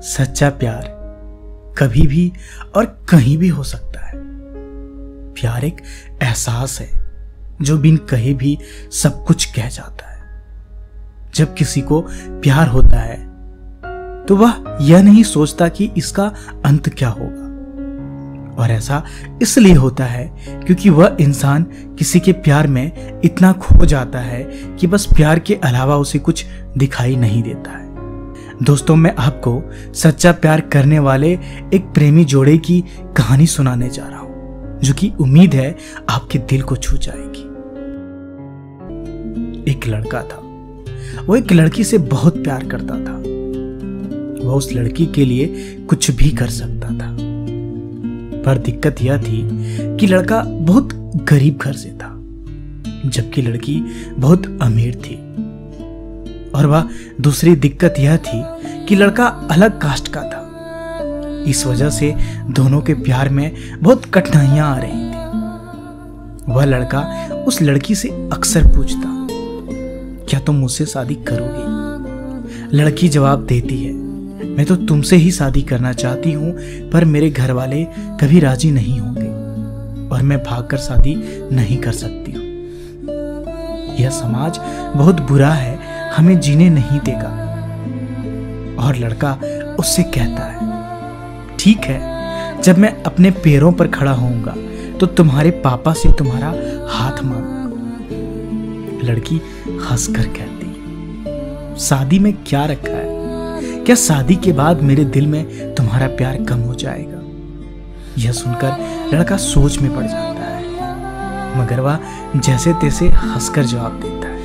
सच्चा प्यार कभी भी और कहीं भी हो सकता है। प्यार एक एहसास है जो बिन कहे भी सब कुछ कह जाता है। जब किसी को प्यार होता है तो वह यह नहीं सोचता कि इसका अंत क्या होगा, और ऐसा इसलिए होता है क्योंकि वह इंसान किसी के प्यार में इतना खो जाता है कि बस प्यार के अलावा उसे कुछ दिखाई नहीं देता है। दोस्तों, मैं आपको सच्चा प्यार करने वाले एक प्रेमी जोड़े की कहानी सुनाने जा रहा हूं, जो कि उम्मीद है आपके दिल को छू जाएगी। एक लड़का था, वो एक लड़की से बहुत प्यार करता था। वह उस लड़की के लिए कुछ भी कर सकता था, पर दिक्कत यह थी कि लड़का बहुत गरीब घर से था, जबकि लड़की बहुत अमीर थी। और वह दूसरी दिक्कत यह थी कि लड़का अलग कास्ट का था। इस वजह से दोनों के प्यार में बहुत कठिनाइयां आ रही थी। वह लड़का उस लड़की से अक्सर पूछता, क्या तुम मुझसे शादी करोगी? लड़की जवाब देती है, मैं तो तुमसे ही शादी करना चाहती हूं, पर मेरे घर वाले कभी राजी नहीं होंगे और मैं भागकर शादी नहीं कर सकती हूं। यह समाज बहुत बुरा है, हमें जीने नहीं देगा। और लड़का उससे कहता है, ठीक है, जब मैं अपने पैरों पर खड़ा होऊंगा तो तुम्हारे पापा से तुम्हारा हाथ मांगूंगा। लड़की हंसकर कहती है, शादी में क्या रखा है? क्या शादी के बाद मेरे दिल में तुम्हारा प्यार कम हो जाएगा? यह सुनकर लड़का सोच में पड़ जाता है, मगर वह जैसे तैसे हंसकर जवाब देता है,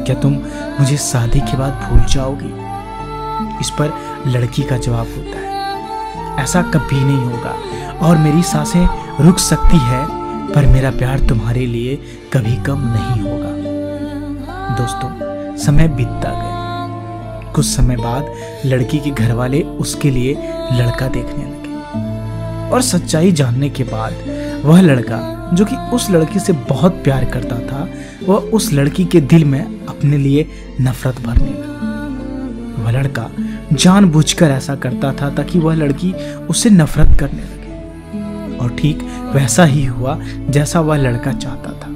क्या तुम मुझे शादी के बाद भूल जाओगी? इस पर लड़की का जवाब होता है, ऐसा कभी नहीं होगा और मेरी सांसें रुक सकती है, पर मेरा प्यार तुम्हारे लिए कभी कम नहीं होगा। दोस्तों, समय बीतता गया। कुछ समय बाद लड़की के घर वाले उसके लिए लड़का देखने लगे, और सच्चाई जानने के बाद वह लड़का, जो कि उस लड़की से बहुत प्यार करता था, वह उस लड़की के दिल में अपने लिए नफरत भरने लगा। वह लड़का जानबूझकर ऐसा करता था ताकि वह लड़की उससे नफरत करने लगे, और ठीक वैसा ही हुआ जैसा वह लड़का चाहता था।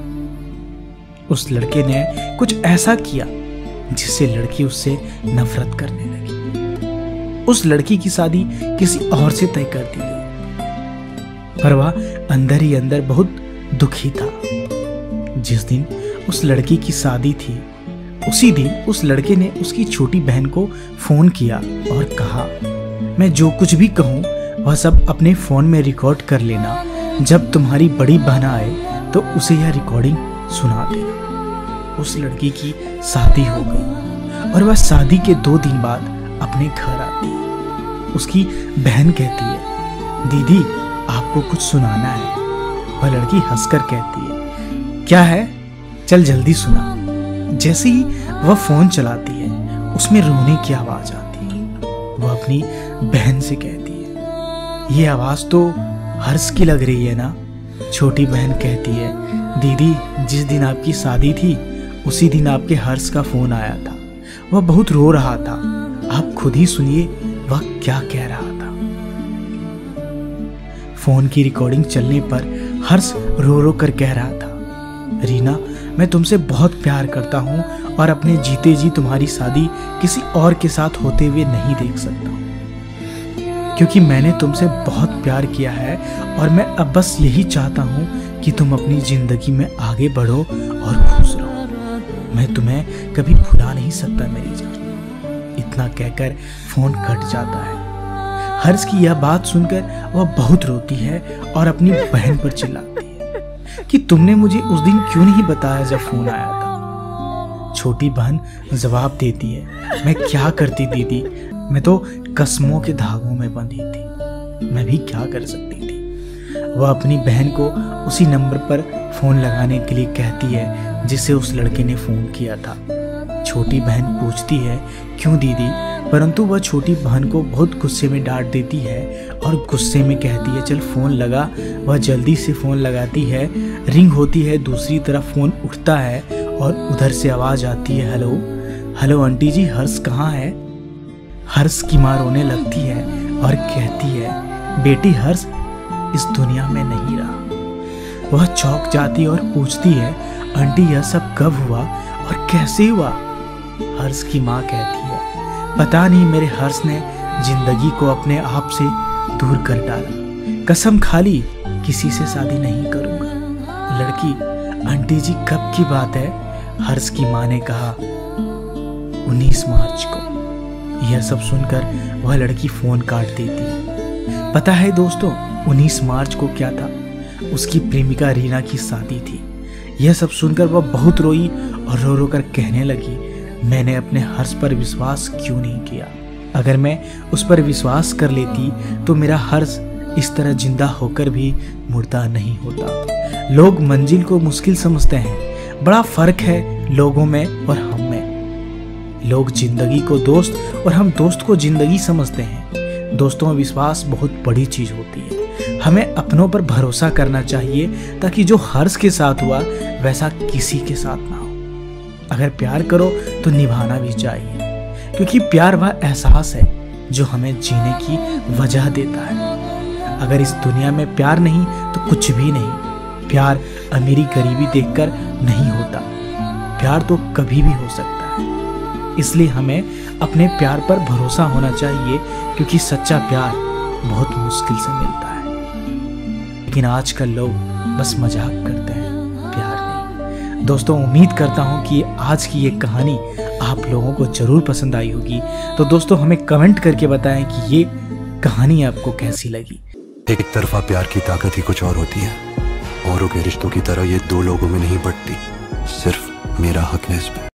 उस लड़के ने कुछ ऐसा किया जिससे लड़की उससे नफरत करने लगी। उस लड़की की शादी किसी और से तय कर दी गई, पर वह अंदर ही अंदर बहुत दुखी था। जिस दिन उस लड़की की शादी थी, उसी दिन उस लड़के ने उसकी छोटी बहन को फोन किया और कहा, मैं जो कुछ भी कहूँ वह सब अपने फोन में रिकॉर्ड कर लेना। जब तुम्हारी बड़ी बहन आए तो उसे यह रिकॉर्डिंग सुना देना। उस लड़की की शादी हो गई और वह शादी के 2 दिन बाद अपने घर आती है। उसकी बहन कहती है, दीदी आपको कुछ सुनाना है। वह लड़की हंसकर कहती है, क्या है? चल जल्दी सुना। जैसे ही वह फोन चलाती है, उसमें रोने की आवाज आती है। वह अपनी बहन से कहती है, ये आवाज तो हर्ष की लग रही है ना? छोटी बहन कहती है, दीदी जिस दिन आपकी शादी थी उसी दिन आपके हर्ष का फोन आया था। वह बहुत रो रहा था, आप खुद ही सुनिए वह क्या कह रहा था। फोन की रिकॉर्डिंग चलने पर हर्ष रो रो कर कह रहा था, रीना मैं तुमसे बहुत प्यार करता हूं और अपने जीते जी तुम्हारी शादी किसी और के साथ होते हुए नहीं देख सकता हूं, क्योंकि मैंने तुमसे बहुत प्यार किया है और मैं अब बस यही चाहता हूं कि तुम अपनी जिंदगी में आगे बढ़ो और खुश रहो। मैं तुम्हें कभी भुला नहीं सकता मेरी जान। इतना कहकर फोन कट जाता है। हर्ष की यह बात सुनकर वह बहुत रोती है और अपनी बहन पर चिल्लाती है कि तुमने मुझे उस दिन क्यों नहीं बताया जब फोन आया था। छोटी बहन जवाब देती है, मैं क्या करती दीदी, मैं तो कसमों के धागों में बंधी थी, मैं भी क्या कर सकती थी। वह अपनी बहन को उसी नंबर पर फोन लगाने के लिए कहती है जिसे उस लड़के ने फोन किया था। छोटी बहन पूछती है, क्यों दीदी? परंतु वह छोटी बहन को बहुत गुस्से में डांट देती है और गुस्से में कहती है, चल फोन लगा। वह जल्दी से फोन लगाती है, रिंग होती है, दूसरी तरफ फोन उठता है और उधर से आवाज आती है, हेलो हेलो आंटी जी, हर्ष कहाँ है? हर्ष की माँ रोने लगती है और कहती है, बेटी हर्ष इस दुनिया में नहीं रहा। वह चौंक जाती और पूछती है, आंटी यह सब कब हुआ और कैसे हुआ? हर्ष की माँ कहती है, पता नहीं मेरे हर्ष ने जिंदगी को अपने आप से दूर कर डाला। कसम खा ली किसी से शादी नहीं करूंगा। लड़की, आंटी जी कब की बात है? हर्ष की माँ ने कहा, 19 मार्च को। यह सब सुनकर वह लड़की फोन काट देती है। पता है दोस्तों, 19 मार्च को क्या था? उसकी प्रेमिका रीना की शादी थी। यह सब सुनकर वह बहुत रोई और रो रो कर कहने लगी, मैंने अपने हर्ष पर विश्वास क्यों नहीं किया? अगर मैं उस पर विश्वास कर लेती तो मेरा हर्ष इस तरह जिंदा होकर भी मुर्दा नहीं होता। लोग मंजिल को मुश्किल समझते हैं। बड़ा फर्क है लोगों में और हम में। लोग जिंदगी को दोस्त और हम दोस्त को जिंदगी समझते हैं। दोस्तों में विश्वास बहुत बड़ी चीज होती है। हमें अपनों पर भरोसा करना चाहिए ताकि जो हर्ष के साथ हुआ वैसा किसी के साथ ना हो। अगर प्यार करो तो निभाना भी चाहिए, क्योंकि प्यार वह एहसास है जो हमें जीने की वजह देता है। अगर इस दुनिया में प्यार नहीं तो कुछ भी नहीं। प्यार अमीरी गरीबी देखकर नहीं होता। प्यार तो कभी भी हो सकता है। इसलिए हमें अपने प्यार पर भरोसा होना चाहिए, क्योंकि सच्चा प्यार बहुत मुश्किल से मिलता है। लेकिन आजकल लोग बस मजाक करते हैं, प्यार नहीं। दोस्तों, उम्मीद करता हूं कि आज की ये कहानी आप लोगों को जरूर पसंद आई होगी। तो दोस्तों, हमें कमेंट करके बताएं कि ये कहानी आपको कैसी लगी। एक तरफा प्यार की ताकत ही कुछ और होती है। औरों के रिश्तों की तरह ये दो लोगों में नहीं बटती। सिर्फ मेरा हक है इस पे।